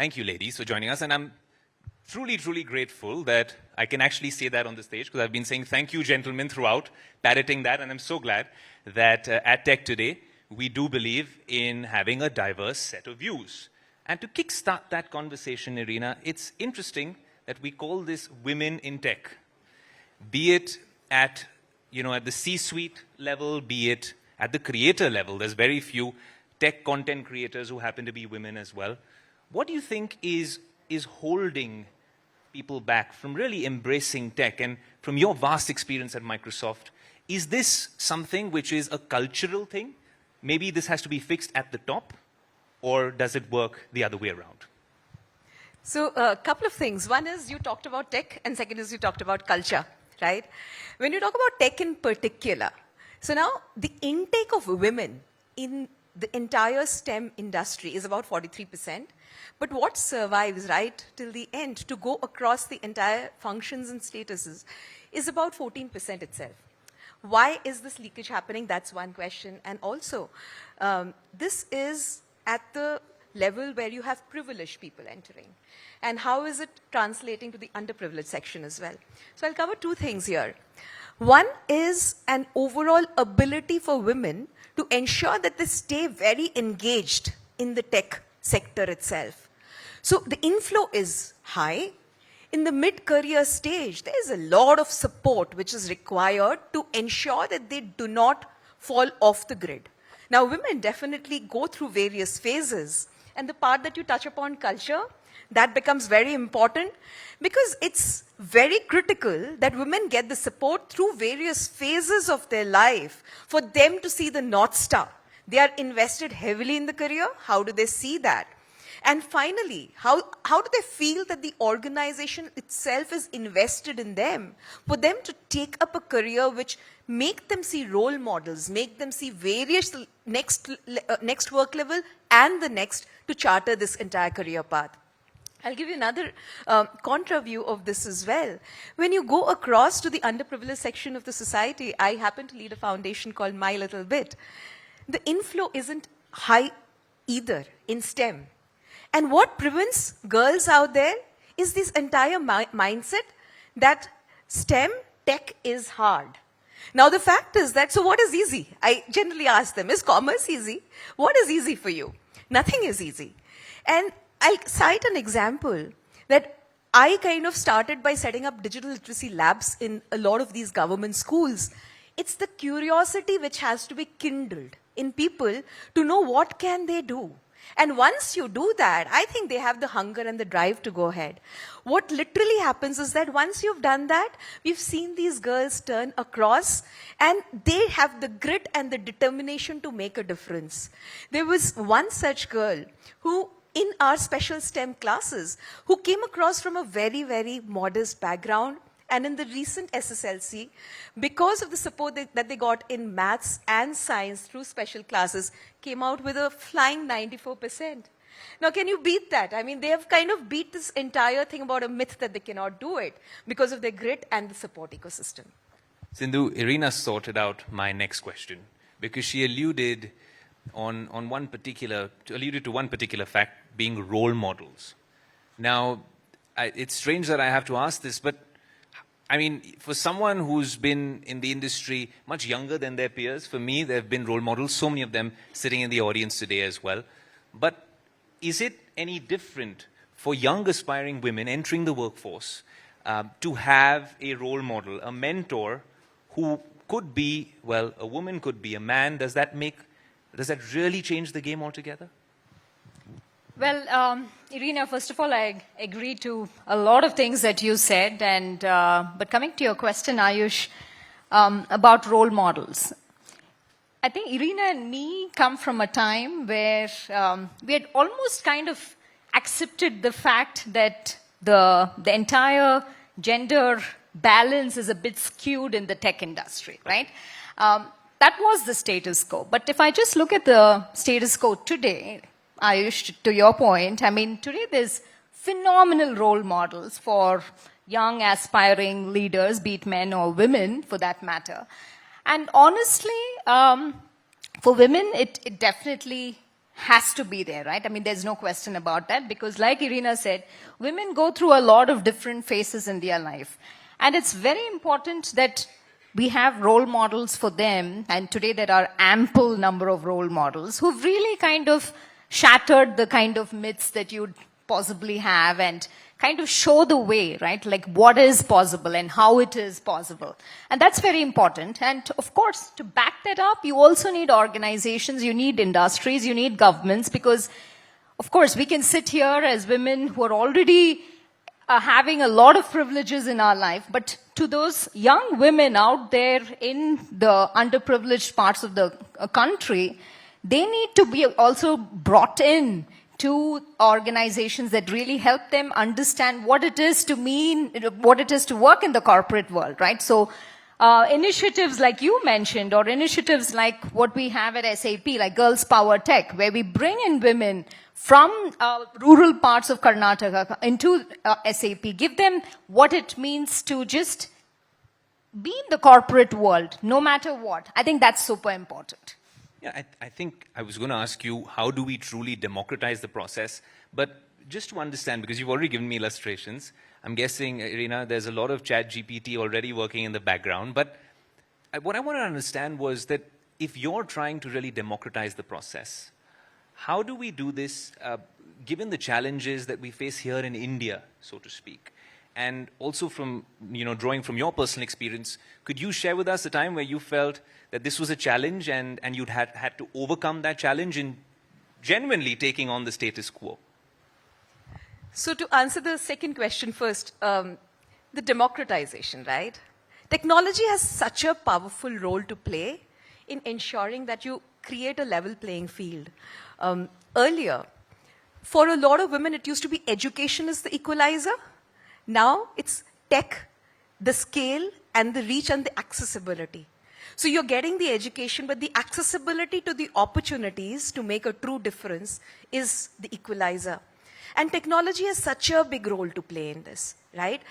Thank you, ladies, for joining us. And I'm truly, truly grateful that I can actually say that on the stage, because I've been saying thank you, gentlemen, throughout, parroting that. And I'm so glad that at Tech Today, we do believe in having a diverse set of views. And to kickstart that conversation, Irina, it's interesting that we call this Women in Tech. Be it at, at the C-suite level, be it at the creator level. There's very few tech content creators who happen to be women as well. What do you think is holding people back from really embracing tech? And from your vast experience at Microsoft, is this something which is a cultural thing? Maybe this has to be fixed at the top, or does it work the other way around? So a couple of things. One is you talked about tech, and second is you talked about culture, right? When you talk about tech in particular, so now the intake of women in the entire STEM industry is about 43%. But what survives right till the end to go across the entire functions and statuses is about 14% itself. Why is this leakage happening? That's one question. And also, this is at the level where you have privileged people entering. And how is it translating to the underprivileged section as well? So I'll cover two things here. One is an overall ability for women to ensure that they stay very engaged in the tech sector itself. So the inflow is high. In the mid-career stage, there is a lot of support which is required to ensure that they do not fall off the grid. Now, women definitely go through various phases. And the part that you touch upon, culture, that becomes very important because it's very critical that women get the support through various phases of their life for them to see the North Star. They are invested heavily in the career. How do they see that? And finally, how do they feel that the organization itself is invested in them for them to take up a career which make them see role models, make them see various next work level and the next to charter this entire career path. I'll give you another contra view of this as well. When you go across to the underprivileged section of the society, I happen to lead a foundation called My Little Bit. The inflow isn't high either in STEM. And what prevents girls out there is this entire mindset that STEM tech is hard. Now the fact is that, so what is easy? I generally ask them, is commerce easy? What is easy for you? Nothing is easy. And I'll cite an example that I kind of started by setting up digital literacy labs in a lot of these government schools. It's the curiosity which has to be kindled in people to know what can they do. And once you do that, I think they have the hunger and the drive to go ahead. What literally happens is that once you've done that, we've seen these girls turn across and they have the grit and the determination to make a difference. There was one such girl who, in our special STEM classes, who came across from a very, very modest background. And in the recent SSLC, because of the support that they got in maths and science through special classes, came out with a flying 94%. Now, can you beat that? I mean, they have kind of beat this entire thing about a myth that they cannot do it because of their grit and the support ecosystem. Sindhu, Irina sorted out my next question because she alluded to one particular fact, being role models. Now, it's strange that I have to ask this, but I mean, for someone who's been in the industry much younger than their peers, for me, there have been role models, so many of them sitting in the audience today as well. But is it any different for young aspiring women entering the workforce to have a role model, a mentor who could be, well, a woman, could be a man? Does that really change the game altogether? Well, Irina, first of all, I agree to a lot of things that you said. But coming to your question, Aayush, about role models. I think Irina and me come from a time where we had almost kind of accepted the fact that the entire gender balance is a bit skewed in the tech industry, right? That was the status quo. But if I just look at the status quo today, Aayush, to your point, I mean, today there's phenomenal role models for young aspiring leaders, be it men or women for that matter. And honestly, for women, it definitely has to be there, right? I mean, there's no question about that, because like Irina said, women go through a lot of different phases in their life. And it's very important that we have role models for them, and today there are ample number of role models who've really kind of shattered the kind of myths that you'd possibly have and kind of show the way, right? Like what is possible and how it is possible. And that's very important. And of course, to back that up, you also need organizations, you need industries, you need governments, because of course we can sit here as women who are already having a lot of privileges in our life, but to those young women out there in the underprivileged parts of the country, they need to be also brought in to organizations that really help them understand what it is to what it is to work in the corporate world, right? So initiatives like you mentioned, or initiatives like what we have at SAP, like Girls Power Tech, where we bring in women from rural parts of Karnataka into SAP, give them what it means to just be in the corporate world, no matter what. I think that's super important. Yeah, I think I was going to ask you, how do we truly democratize the process? But just to understand, because you've already given me illustrations, I'm guessing, Irina, there's a lot of ChatGPT already working in the background. But what I want to understand was that if you're trying to really democratize the process, how do we do this given the challenges that we face here in India, so to speak? And also from, drawing from your personal experience, could you share with us a time where you felt that this was a challenge and you'd had to overcome that challenge in genuinely taking on the status quo? So to answer the second question first, the democratization, right? Technology has such a powerful role to play in ensuring that you create a level playing field. Earlier, for a lot of women, it used to be education is the equalizer. Now it's tech, the scale, and the reach and the accessibility. So you're getting the education, but the accessibility to the opportunities to make a true difference is the equalizer. And technology has such a big role to play in this, right?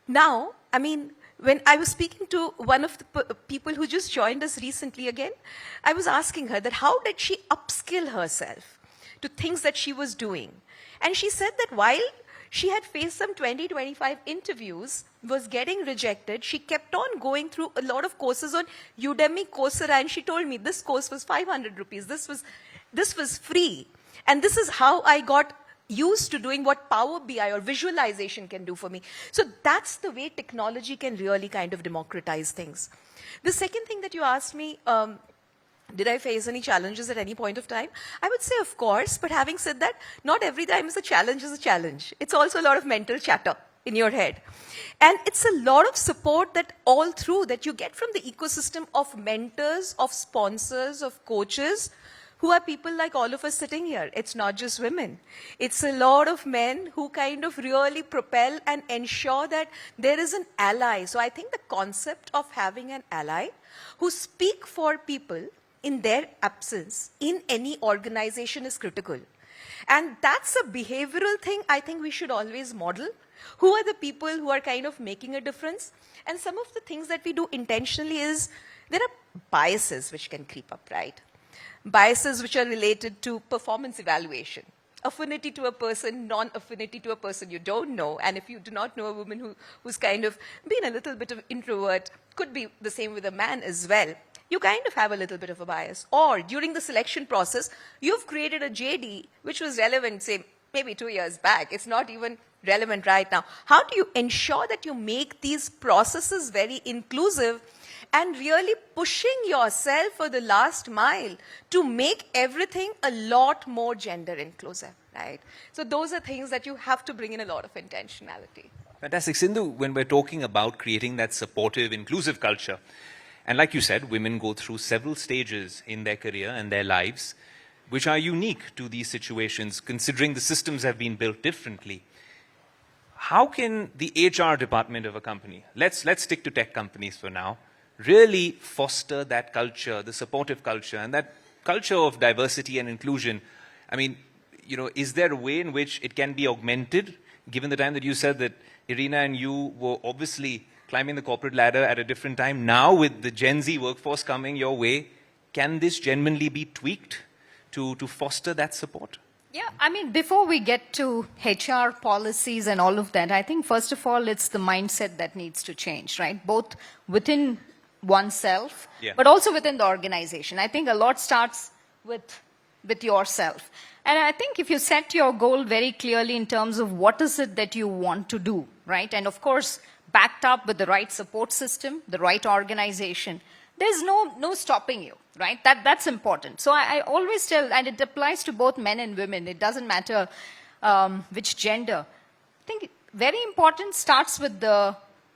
Now, I mean, when I was speaking to one of the people who just joined us recently again, I was asking her that how did she upskill herself to things that she was doing? And she said that while she had faced some 20, 25 interviews, was getting rejected, she kept on going through a lot of courses on Udemy, Coursera, and she told me this course was 500 rupees, this was free. And this is how I got used to doing what Power BI or visualization can do for me. So that's the way technology can really kind of democratize things. The second thing that you asked me, did I face any challenges at any point of time? I would say, of course, but having said that, not every time is a challenge. It's also a lot of mental chatter in your head. And it's a lot of support that all through that you get from the ecosystem of mentors, of sponsors, of coaches, who are people like all of us sitting here. It's not just women. It's a lot of men who kind of really propel and ensure that there is an ally. So I think the concept of having an ally who speak for people in their absence in any organization is critical. And that's a behavioral thing I think we should always model. Who are the people who are kind of making a difference? And some of the things that we do intentionally is, there are biases which can creep up, right? Biases which are related to performance evaluation. Affinity to a person, non-affinity to a person you don't know. And if you do not know a woman who's kind of been a little bit of introvert, could be the same with a man as well, you kind of have a little bit of a bias. Or during the selection process, you've created a JD which was relevant, say, maybe 2 years back. It's not even relevant right now. How do you ensure that you make these processes very inclusive and really pushing yourself for the last mile to make everything a lot more gender inclusive, right? So those are things that you have to bring in a lot of intentionality. Fantastic. Sindhu, when we're talking about creating that supportive, inclusive culture, and like you said, women go through several stages in their career and their lives, which are unique to these situations, considering the systems have been built differently. How can the HR department of a company, let's stick to tech companies for now, really foster that culture, the supportive culture, and that culture of diversity and inclusion? I mean, is there a way in which it can be augmented, given the time that you said that Irina and you were obviously climbing the corporate ladder at a different time? Now with the Gen Z workforce coming your way, can this genuinely be tweaked to foster that support? Yeah, I mean, before we get to HR policies and all of that, I think first of all, it's the mindset that needs to change, right? Both within oneself, but also within the organization. I think a lot starts with yourself. And I think if you set your goal very clearly in terms of what is it that you want to do, right? And of course, backed up with the right support system, the right organization, there's no stopping you, right? That's important. So I always tell, and it applies to both men and women, it doesn't matter which gender. I think very important starts with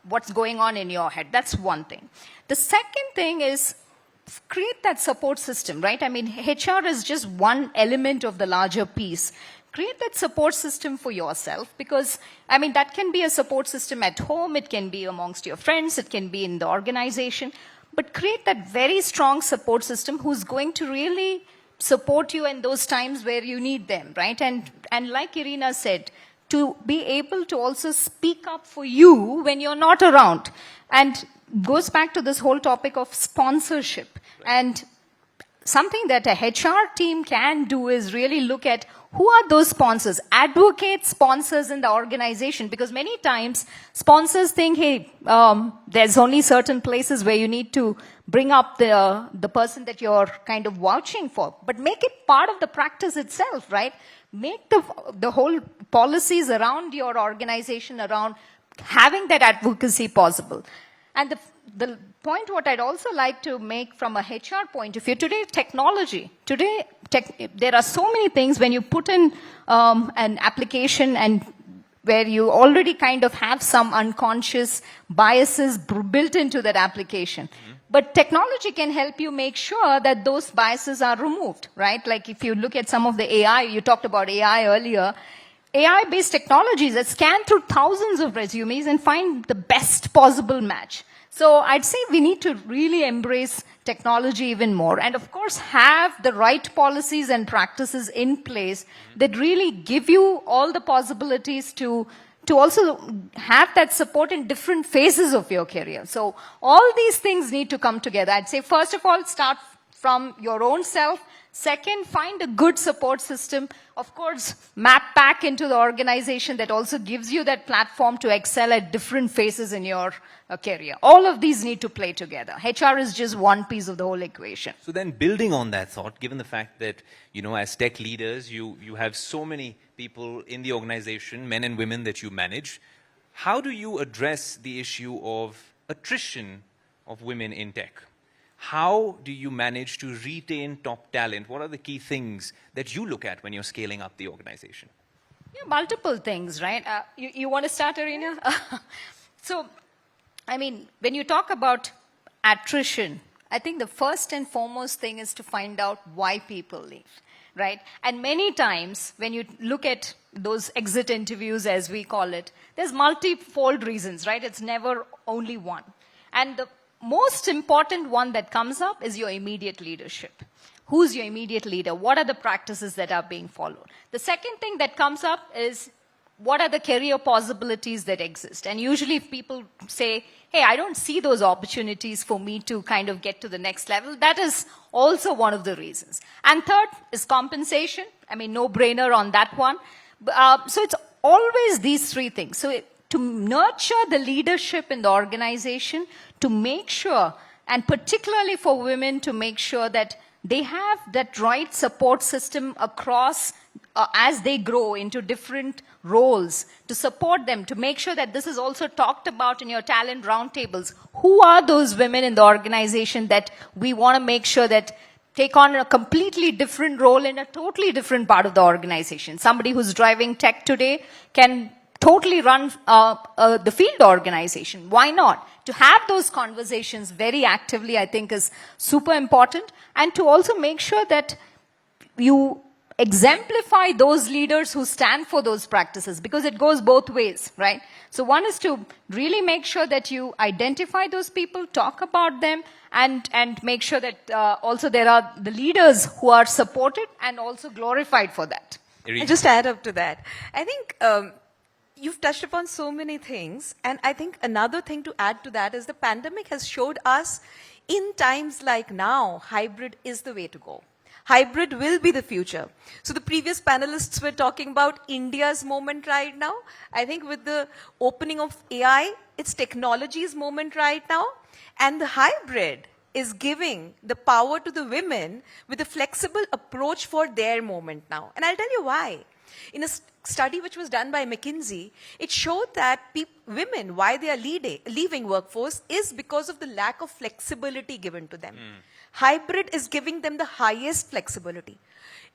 what's going on in your head. That's one thing. The second thing is create that support system, right? I mean, HR is just one element of the larger piece. Create that support system for yourself because, I mean, that can be a support system at home, it can be amongst your friends, it can be in the organization, but create that very strong support system who's going to really support you in those times where you need them, right? And like Irina said, to be able to also speak up for you when you're not around. And goes back to this whole topic of sponsorship. And something that a HR team can do is really look at who are those sponsors, advocate sponsors in the organization, because many times sponsors think, hey, there's only certain places where you need to bring up the person that you're kind of vouching for, but make it part of the practice itself, right? Make the whole policies around your organization, around having that advocacy possible. And the point what I'd also like to make from a HR point of view, today technology, there are so many things when you put in an application and where you already kind of have some unconscious biases built into that application. Mm-hmm. But technology can help you make sure that those biases are removed, right? Like if you look at some of the AI, you talked about AI earlier, AI-based technologies that scan through thousands of resumes and find the best possible match. So I'd say we need to really embrace technology even more and of course have the right policies and practices in place that really give you all the possibilities to also have that support in different phases of your career. So all these things need to come together. I'd say first of all, start from your own self. Second, find a good support system. Of course, map back into the organization that also gives you that platform to excel at different phases in your career. All of these need to play together. HR is just one piece of the whole equation. So then building on that thought, given the fact that, you know, as tech leaders, you have so many people in the organization, men and women that you manage, how do you address the issue of attrition of women in tech? How do you manage to retain top talent? What are the key things that you look at when you're scaling up the organization? Yeah, multiple things, right? You want to start, Irina? So, I mean, when you talk about attrition, I think the first and foremost thing is to find out why people leave, right? And many times, when you look at those exit interviews, as we call it, there's multifold reasons, right? It's never only one. And the most important one that comes up is your immediate leadership. Who's your immediate leader? What are the practices that are being followed? The second thing that comes up is what are the career possibilities that exist? And usually if people say, hey, I don't see those opportunities for me to kind of get to the next level, that is also one of the reasons. And third is compensation. I mean, no brainer on that one. So it's always these three things. So to nurture the leadership in the organization, to make sure, and particularly for women, to make sure that they have that right support system across as they grow into different roles, to support them, to make sure that this is also talked about in your talent roundtables. Who are those women in the organization that we want to make sure that take on a completely different role in a totally different part of the organization? Somebody who's driving tech today can totally run the field organization. Why not? To have those conversations very actively, I think, is super important. And to also make sure that you exemplify those leaders who stand for those practices, because it goes both ways, right? So one is to really make sure that you identify those people, talk about them, and make sure that also there are the leaders who are supported and also glorified for that. I'll just add up to that. I think you've touched upon so many things, and I think another thing to add to that is the pandemic has showed us in times like now, hybrid is the way to go. Hybrid will be the future. So the previous panelists were talking about India's moment right now. I think with the opening of AI, it's technology's moment right now. And the hybrid is giving the power to the women with a flexible approach for their moment now. And I'll tell you why. In a study which was done by McKinsey, it showed that women, why they are leaving workforce is because of the lack of flexibility given to them. Hybrid is giving them the highest flexibility.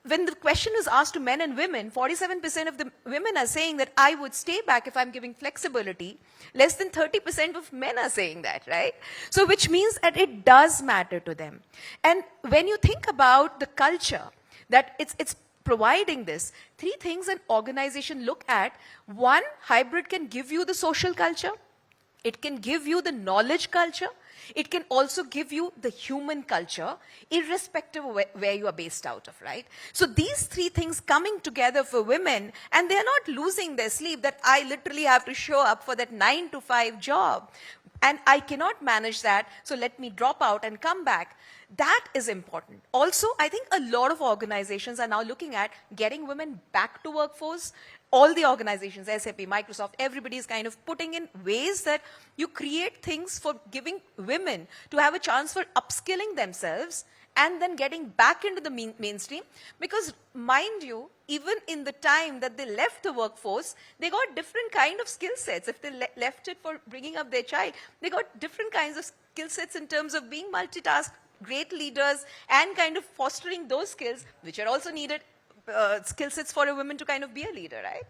When the question is asked to men and women, 47% of the women are saying that I would stay back if I'm giving flexibility. Less than 30% of men are saying that, right? So which means that it does matter to them. And when you think about the culture, that it's providing this, three things an organization look at. One, hybrid can give you the social culture. It can give you the knowledge culture. It can also give you the human culture, irrespective of where you are based out of, right? So these three things coming together for women, and they're not losing their sleep that I literally have to show up for that 9 to 5 job. And I cannot manage that, so let me drop out and come back. That is important. Also, I think a lot of organizations are now looking at getting women back to workforce. All the organizations, SAP, Microsoft, everybody is kind of putting in ways that you create things for giving women to have a chance for upskilling themselves and then getting back into the mainstream. Because mind you, even in the time that they left the workforce, they got different kind of skill sets. If they left it for bringing up their child, they got different kinds of skill sets in terms of being multitask, great leaders, and kind of fostering those skills, which are also needed, skill sets for a woman to kind of be a leader, right?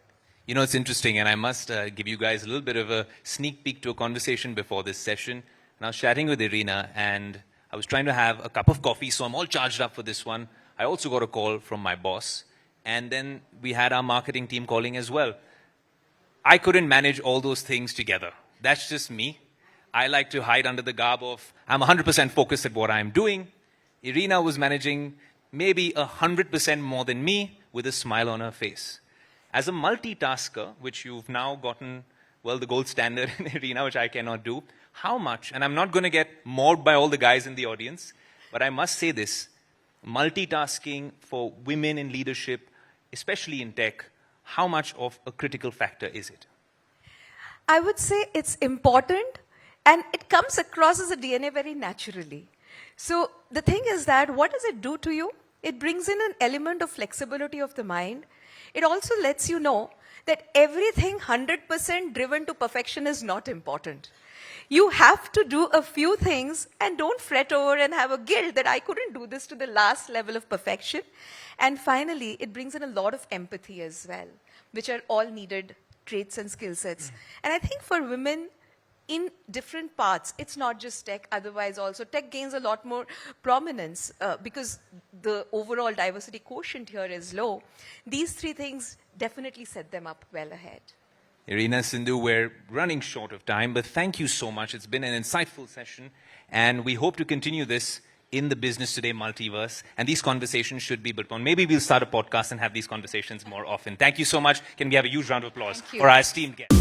You know, it's interesting, and I must give you guys a little bit of a sneak peek to a conversation before this session. And I was chatting with Irina, and I was trying to have a cup of coffee, so I'm all charged up for this one. I also got a call from my boss, and then we had our marketing team calling as well. I couldn't manage all those things together. That's just me. I like to hide under the garb of, I'm 100% focused at what I'm doing. Irina was managing maybe 100% more than me with a smile on her face. As a multitasker, which you've now gotten, well, the gold standard in Irina, which I cannot do, how much, and I'm not going to get mobbed by all the guys in the audience, but I must say this, multitasking for women in leadership, especially in tech, how much of a critical factor is it? I would say it's important, and it comes across as a DNA very naturally. So the thing is that, what does it do to you? It brings in an element of flexibility of the mind. It also lets you know that everything 100% driven to perfection is not important. You have to do a few things and don't fret over and have a guilt that I couldn't do this to the last level of perfection. And finally, it brings in a lot of empathy as well, which are all needed traits and skill sets. And I think for women, in different parts, it's not just tech, otherwise also tech gains a lot more prominence because the overall diversity quotient here is low. These three things definitely set them up well ahead. Irina, Sindhu, we're running short of time, but thank you so much. It's been an insightful session, and we hope to continue this in the Business Today multiverse, and these conversations should be built on. Maybe we'll start a podcast and have these conversations more often. Thank you so much. Can we have a huge round of applause for our esteemed guests?